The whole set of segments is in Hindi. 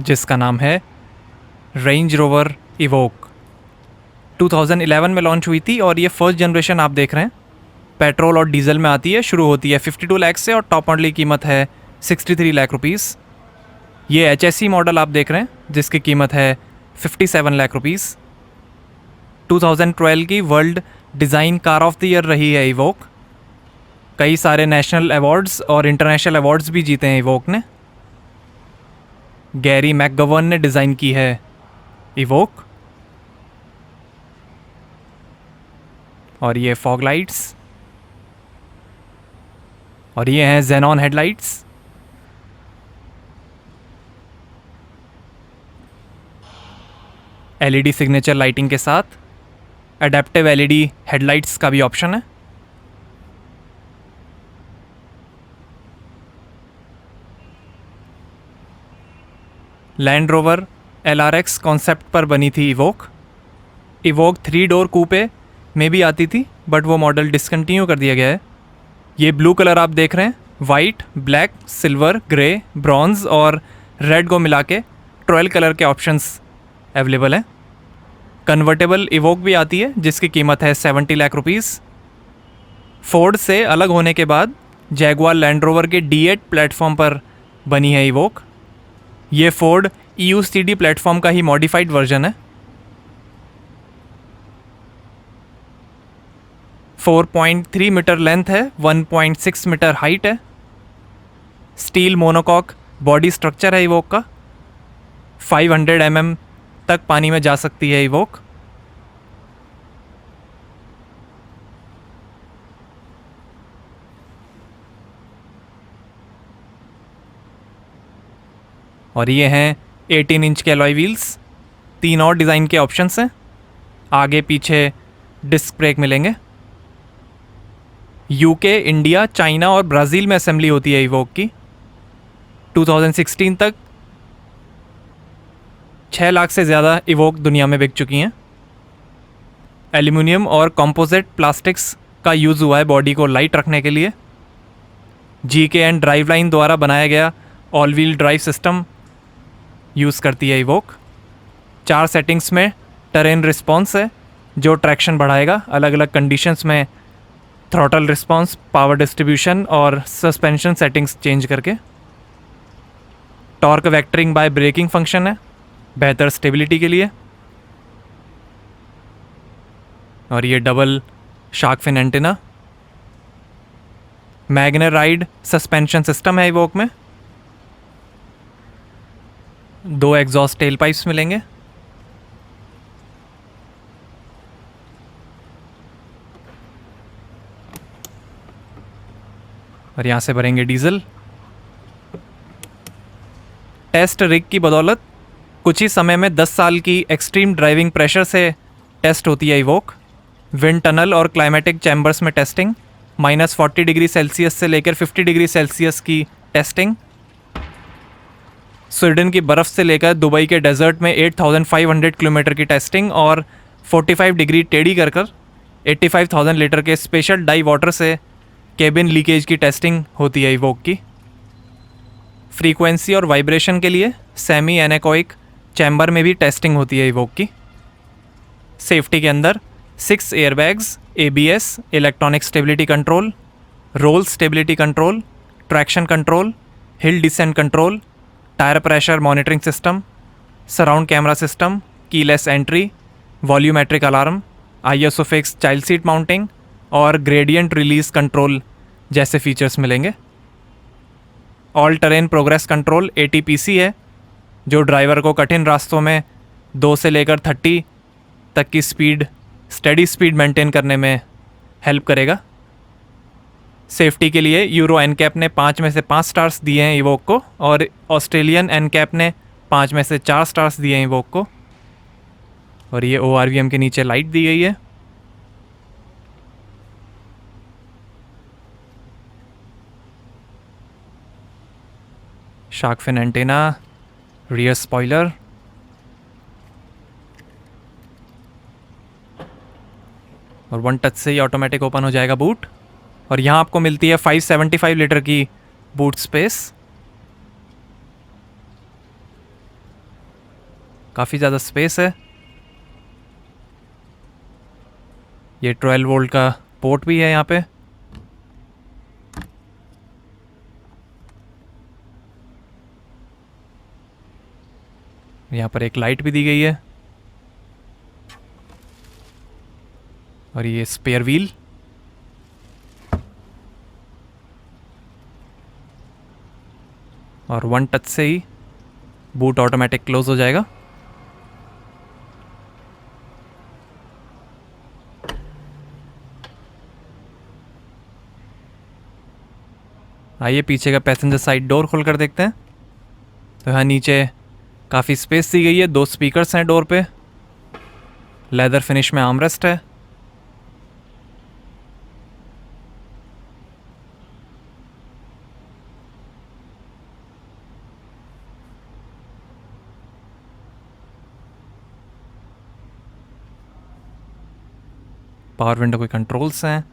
जिसका नाम है रेंज रोवर इवोक। 2011 में लॉन्च हुई थी और ये फर्स्ट जनरेशन आप देख रहे हैं। पेट्रोल और डीजल में आती है, शुरू होती है 52 लाख से और टॉप मॉडल की कीमत है 63 लाख रुपीज़। ये HSE मॉडल आप देख रहे हैं जिसकी कीमत है 57 लाख रुपीज़। 2012 की world design car of the year रही है इवोक। कई सारे नेशनल अवार्ड्स और इंटरनेशनल अवार्ड्स भी जीते हैं इवोक ने। गैरी मैकगवर्न ने डिज़ाइन की है इवोक। और ये फॉग लाइट्स और ये हैं xenon headlights. LED signature lighting के साथ एडेप्टिव LED हेडलाइट्स का भी ऑप्शन है। लैंड रोवर LRX कॉन्सेप्ट पर बनी थी इवोक। इवोक 3 डोर कूपे में भी आती थी बट वो मॉडल डिसकंटिन्यू कर दिया गया है। ये ब्लू कलर आप देख रहे हैं, white, black, silver, grey, bronze और रेड को मिला के 12 कलर के ऑप्शंस अवेलेबल हैं। कन्वर्टेबल इवोक भी आती है जिसकी कीमत है 70 लाख रुपीज़। फोर्ड से अलग होने के बाद जैगुआर लैंड रोवर के D8 प्लेटफॉर्म पर बनी है इवोक। ये फोर्ड EUCD प्लेटफॉर्म का ही मॉडिफाइड वर्जन है। 4.3 मीटर लेंथ है, 1.6 मीटर हाइट है। स्टील मोनोकॉक बॉडी स्ट्रक्चर है इवोक का। 500 mm तक पानी में जा सकती है इवोक। और ये हैं 18 इंच के अलॉय व्हील्स। 3 और डिज़ाइन के ऑप्शंस हैं, आगे पीछे डिस्क ब्रेक मिलेंगे। UK, इंडिया, चाइना और ब्राज़ील में असेंबली होती है इवोक की। 2016 तक 6 लाख से ज़्यादा इवोक दुनिया में बिक चुकी हैं। एल्यूमिनियम और कंपोजिट प्लास्टिक्स का यूज़ हुआ है बॉडी को लाइट रखने के लिए। GKN ड्राइव लाइन द्वारा बनाया गया all wheel drive system use करती है इवोक। 4 सेटिंग्स में टेरेन रिस्पॉन्स है जो ट्रैक्शन बढ़ाएगा अलग अलग कंडीशंस में, थ्रॉटल रिस्पॉन्स, पावर डिस्ट्रीब्यूशन और सस्पेंशन सेटिंग्स चेंज करके। Torque vectoring by braking function है बेहतर स्टेबिलिटी के लिए। और ये double shark fin antenna. MagneRide suspension system है इवोक में। 2 एग्जॉस्ट टेल पाइप्स मिलेंगे। और यहाँ से भरेंगे डीजल। टेस्ट रिग की बदौलत कुछ ही समय में 10 साल की एक्सट्रीम ड्राइविंग प्रेशर से टेस्ट होती है इवोक। विंड टनल और क्लाइमेटिक चैम्बर्स में टेस्टिंग, -40 डिग्री सेल्सियस से लेकर 50 डिग्री सेल्सियस की टेस्टिंग। स्वीडन की बर्फ़ से लेकर दुबई के डेजर्ट में 8500 किलोमीटर की टेस्टिंग और 45 डिग्री टेढ़ी कर 85,000 लीटर के स्पेशल डाई वाटर से केबिन लीकेज की टेस्टिंग होती है इवोक की। फ्रीक्वेंसी और वाइब्रेशन के लिए सेमी एनेकोइक चैम्बर में भी टेस्टिंग होती है इवोक की। सेफ्टी के अंदर 6 airbags, ABS, electronic stability control, roll stability control, traction control, hill descent control, tyre pressure monitoring system, surround camera system, keyless entry, volumetric alarm, ISO fix child seat mounting और ग्रेडियंट रिलीज कंट्रोल जैसे फीचर्स मिलेंगे। All terrain progress control ATPC है जो ड्राइवर को कठिन रास्तों में 2 से लेकर 30 तक की स्टेडी स्पीड मेंटेन करने में हेल्प करेगा। सेफ्टी के लिए यूरो NCAP ने 5 में से 5 स्टार्स दिए हैं इवोक को और ऑस्ट्रेलियन NCAP ने 5 में से 4 स्टार्स दिए हैं इवोक को। और ये ORVM के नीचे लाइट दी गई है। Shark fin antenna, rear spoiler, और 1 टच से ही ऑटोमेटिक ओपन हो जाएगा बूट। और यहाँ आपको मिलती है 575 लीटर की बूट स्पेस। काफ़ी ज़्यादा स्पेस है। ये 12 वोल्ट का पोर्ट भी है यहाँ पे। यहाँ पर एक लाइट भी दी गई है। और ये स्पेयर व्हील। और वन टच से ही बूट ऑटोमेटिक क्लोज हो जाएगा। आइए पीछे का पैसेंजर साइड डोर खोल कर देखते हैं। तो यहाँ नीचे काफ़ी स्पेस दी गई है। 2 स्पीकर्स हैं डोर पे। लेदर फिनिश में आर्मरेस्ट है। पावर विंडो के कंट्रोल्स हैं।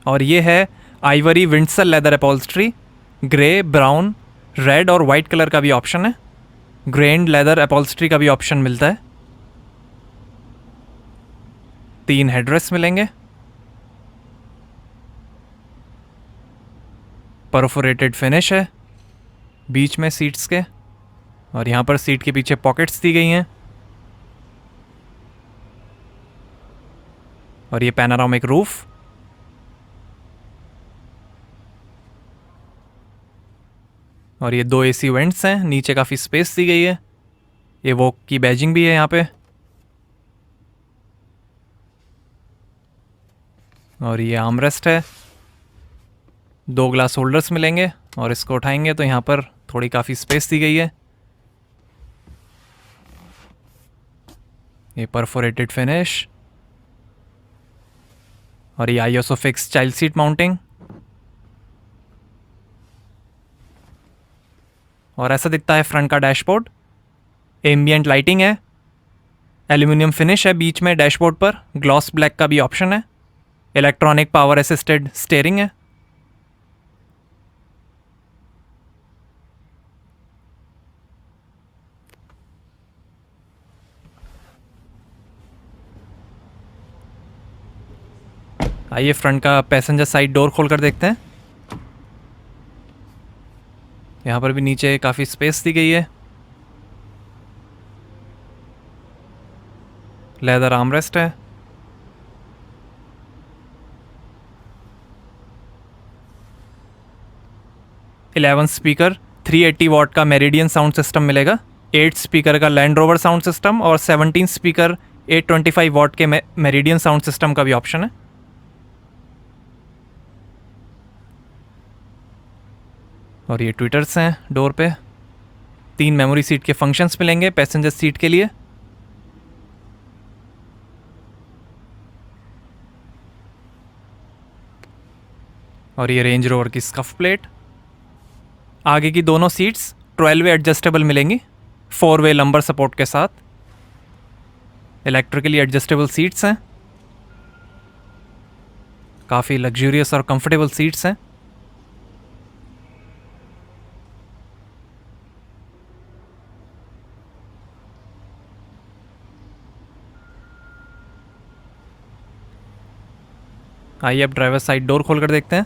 और ये है ivory Windsor leather upholstery. Grey, brown, red और वाइट कलर का भी ऑप्शन है। ग्रेन्ड लेदर अपॉल्स्ट्री का भी ऑप्शन मिलता है। 3 हेडरेस्ट मिलेंगे। परफोरेटेड फिनिश है बीच में सीट्स के। और यहाँ पर सीट के पीछे पॉकेट्स दी गई हैं। और ये पैनारोमिक रूफ। और ये 2 एसी वेंट्स हैं। नीचे काफ़ी स्पेस दी गई है। ये वोक की बैजिंग भी है यहाँ पे। और ये आर्मरेस्ट है। 2 ग्लास होल्डर्स मिलेंगे। और इसको उठाएंगे तो यहाँ पर थोड़ी काफ़ी स्पेस दी गई है। ये परफोरेटेड फिनिश। और ये आईएसओफिक्स चाइल्ड सीट माउंटिंग। और ऐसा दिखता है फ्रंट का डैशबोर्ड। एम्बिएंट लाइटिंग है। एल्यूमिनियम फिनिश है बीच में डैशबोर्ड पर। ग्लॉस ब्लैक का भी ऑप्शन है। इलेक्ट्रॉनिक पावर असिस्टेड स्टीयरिंग है। आइए फ्रंट का पैसेंजर साइड डोर खोल कर देखते हैं। यहाँ पर भी नीचे काफ़ी स्पेस दी गई है। लेदर आर्मरेस्ट है। इलेवन स्पीकर 380 वॉट का मेरिडियन साउंड सिस्टम मिलेगा। 8 स्पीकर का लैंड रोवर साउंड सिस्टम और 17 स्पीकर 825 वॉट के मेरिडियन साउंड सिस्टम का भी ऑप्शन है। और ये ट्विटर्स हैं डोर पे। 3 मेमोरी सीट के फंक्शंस मिलेंगे पैसेंजर सीट के लिए। और ये रेंज रोवर की स्कफ प्लेट। आगे की दोनों सीट्स 12 वे एडजस्टेबल मिलेंगी 4 वे लंबर सपोर्ट के साथ। इलेक्ट्रिकली एडजस्टेबल सीट्स हैं। काफ़ी लग्जूरियस और कंफर्टेबल सीट्स हैं। आइए अब ड्राइवर साइड डोर खोल कर देखते हैं।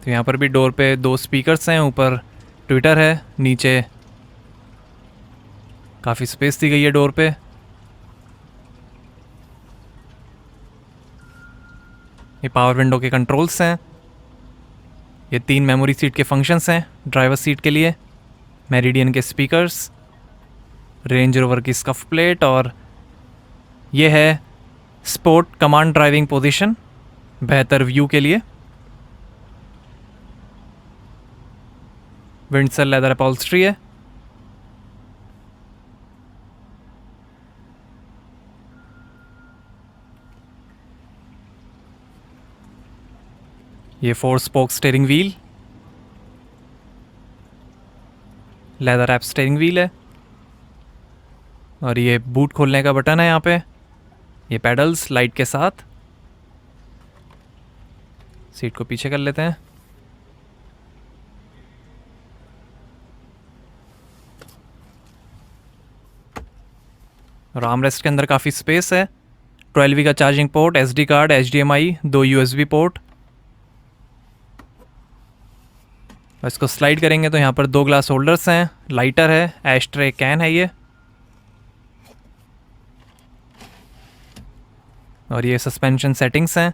तो यहाँ पर भी डोर पे 2 स्पीकर्स हैं। ऊपर ट्विटर है। नीचे काफ़ी स्पेस दी गई है डोर पे। ये पावर विंडो के कंट्रोल्स हैं। ये 3 मेमोरी सीट के फंक्शंस हैं ड्राइवर सीट के लिए। मेरिडियन के स्पीकर्स, रेंज रोवर की स्कफ प्लेट। और ये है स्पोर्ट कमांड ड्राइविंग पोजीशन बेहतर व्यू के लिए। विंडसल लेदर अपॉल्स्ट्री है। ये 4 spoke steering wheel, leather app steering wheel है। और ये बूट खोलने का बटन है यहाँ पे, ये पैडल्स लाइट के साथ। सीट को पीछे कर लेते हैं। और आर्मरेस्ट के अंदर काफ़ी स्पेस है। 12V का charging port, SD card, HDMI, 2 USB port. और इसको स्लाइड करेंगे तो यहाँ पर 2 ग्लास होल्डर्स हैं, लाइटर है, एस्ट्रे कैन है ये। और ये सस्पेंशन सेटिंग्स हैं।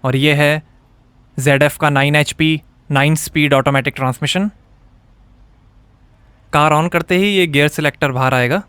और ये है ZF का 9 HP 9 speed automatic transmission. Car on करते ही ये गियर सिलेक्टर बाहर आएगा।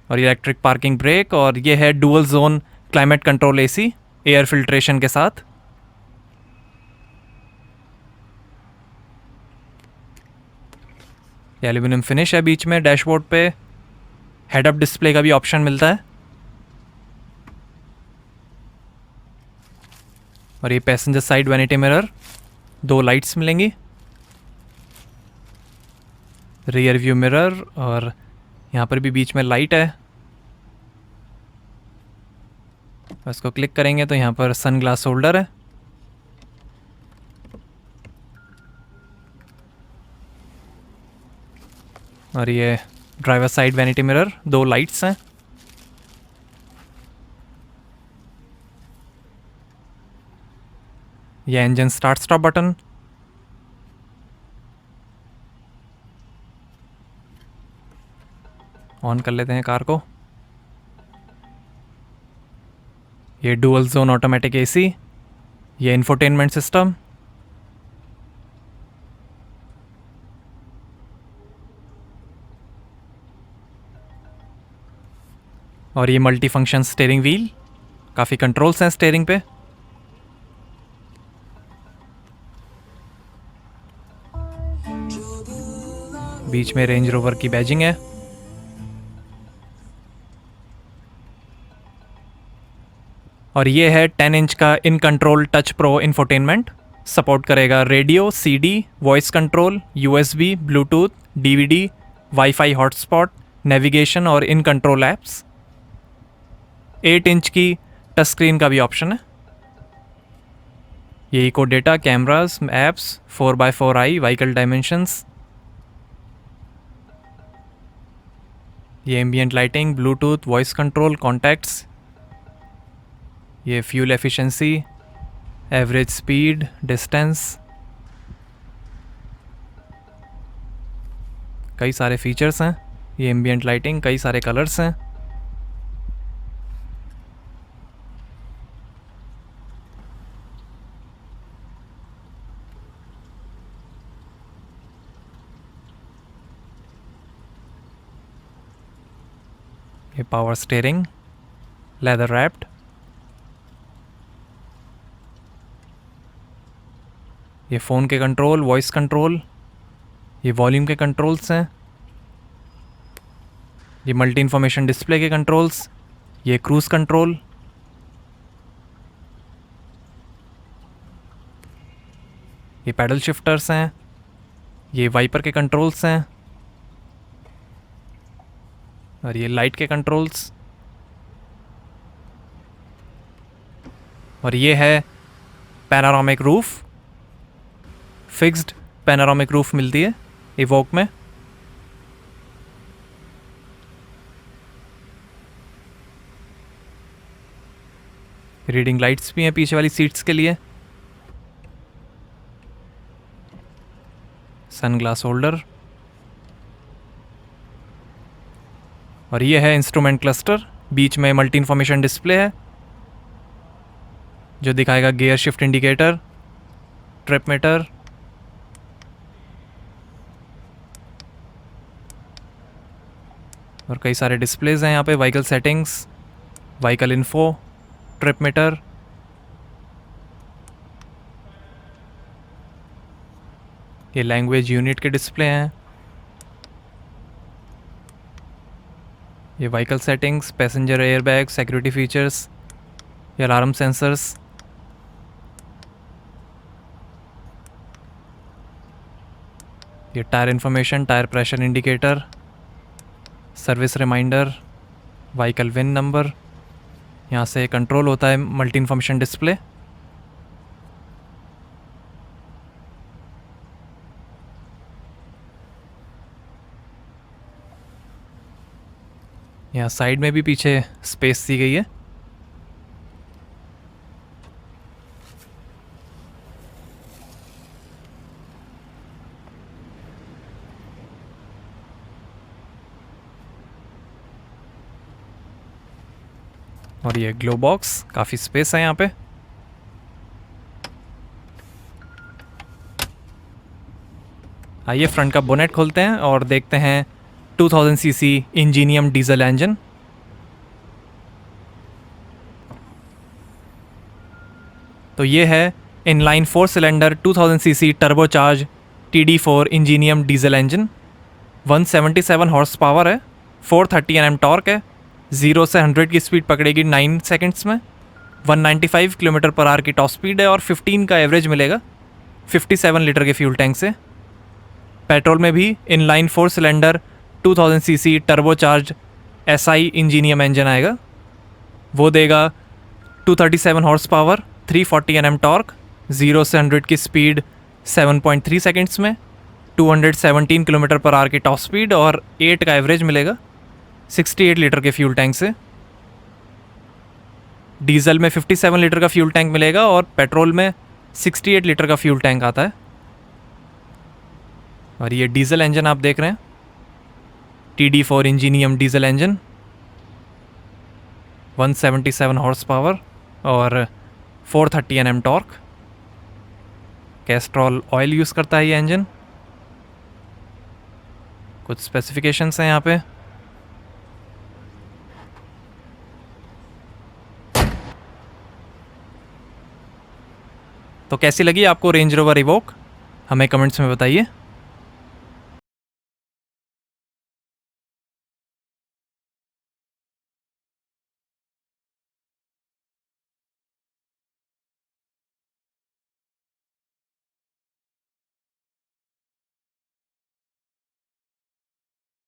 और इलेक्ट्रिक पार्किंग ब्रेक। और ये है dual zone climate control AC air filtration के साथ। ये एल्यूमिनियम फिनिश है बीच में। डैशबोर्ड पे हेड अप डिस्प्ले का भी ऑप्शन मिलता है। और ये passenger side vanity mirror, 2 lights मिलेंगी, रियर व्यू मिरर। और यहाँ पर भी बीच में लाइट है। इसको क्लिक करेंगे तो यहाँ पर सन ग्लास होल्डर है। और ये driver side vanity mirror, 2 lights हैं। ये engine start stop button. On कर लेते हैं कार को। ये डुअल जोन ऑटोमेटिक AC, ये इंफोटेनमेंट सिस्टम। और ये मल्टी फंक्शन स्टीयरिंग व्हील, काफ़ी कंट्रोल्स हैं स्टीयरिंग पे। बीच में रेंज रोवर की बैजिंग है। और ये है 10 इंच का in control touch pro infotainment. Support करेगा radio, CD, voice control, USB, Bluetooth, DVD, wifi hotspot, navigation और इन कंट्रोल ऐप्स। 8 इंच की टच स्क्रीन का भी ऑप्शन है। ये eco data, cameras, apps, 4x4i, vehicle dimensions. ये ambient lighting, Bluetooth, voice control, contacts. ये fuel efficiency, average speed, distance. कई सारे फीचर्स हैं। ये एम्बियंट लाइटिंग, कई सारे कलर्स हैं। ये पावर स्टीयरिंग, लेदर रैप्ड। ये फ़ोन के कंट्रोल, वॉइस कंट्रोल। ये वॉल्यूम के कंट्रोल्स हैं। ये मल्टी इन्फॉर्मेशन डिस्प्ले के कंट्रोल्स। ये क्रूज़ कंट्रोल। ये पैडल शिफ्टर्स हैं। ये वाइपर के कंट्रोल्स हैं। और ये लाइट के कंट्रोल्स। और ये है panoramic roof, fixed panoramic roof मिलती है इवोक में। रीडिंग लाइट्स भी हैं पीछे वाली सीट्स के लिए। Sun glass holder. और ये है इंस्ट्रूमेंट क्लस्टर, बीच में मल्टी इन्फॉर्मेशन डिस्प्ले है जो दिखाएगा gear shift indicator, trip meter. और कई सारे डिस्प्लेज हैं यहाँ पे, vehicle settings, vehicle info, trip meter. ये लैंग्वेज यूनिट के डिस्प्ले हैं। ये vehicle settings, passenger airbag, security features, ये अलार्म सेंसर्स। ये tyre information, tyre pressure indicator, service reminder, vehicle VIN number, यहाँ से कंट्रोल होता है मल्टी इन्फॉर्मेशन डिस्प्ले। यहाँ साइड में भी पीछे स्पेस दी गई है। और ये ग्लो बॉक्स, काफ़ी स्पेस है यहाँ पे। आइए फ्रंट का बोनेट खोलते हैं और देखते हैं 2000 सीसी इंजीनियम डीजल इंजन। तो ये है inline 4 cylinder 2000 CC turbocharge TD4 Ingenium diesel engine. 177 horse power है, 430 Nm टॉर्क है, 0 से 100 की स्पीड पकड़ेगी 9 सेकंड्स में। 195 किलोमीटर पर आवर की टॉप स्पीड है और 15 का एवरेज मिलेगा 57 लीटर के फ्यूल टैंक से। पेट्रोल में भी inline 4 cylinder 2000 CC turbocharge SI Ingenium engine आएगा। वो देगा 237 हॉर्स पावर, 340 Nm टॉर्क, 0 से 100 की स्पीड 7.3 सेकंड्स में, 217 किलोमीटर पर आवर की टॉप स्पीड और 8 का एवरेज मिलेगा 68 लीटर के फ्यूल टैंक से। डीजल में 57 लीटर का फ्यूल टैंक मिलेगा और पेट्रोल में 68 लीटर का फ्यूल टैंक आता है। और ये डीजल इंजन आप देख रहे हैं, TD4 Ingenium diesel engine, 177 horse power और 430 Nm torque. Castrol oil use करता है ये इंजन। कुछ स्पेसिफिकेशंस हैं यहाँ पे। तो कैसी लगी आपको रेंज रोवर इवोक, हमें कमेंट्स में बताइए।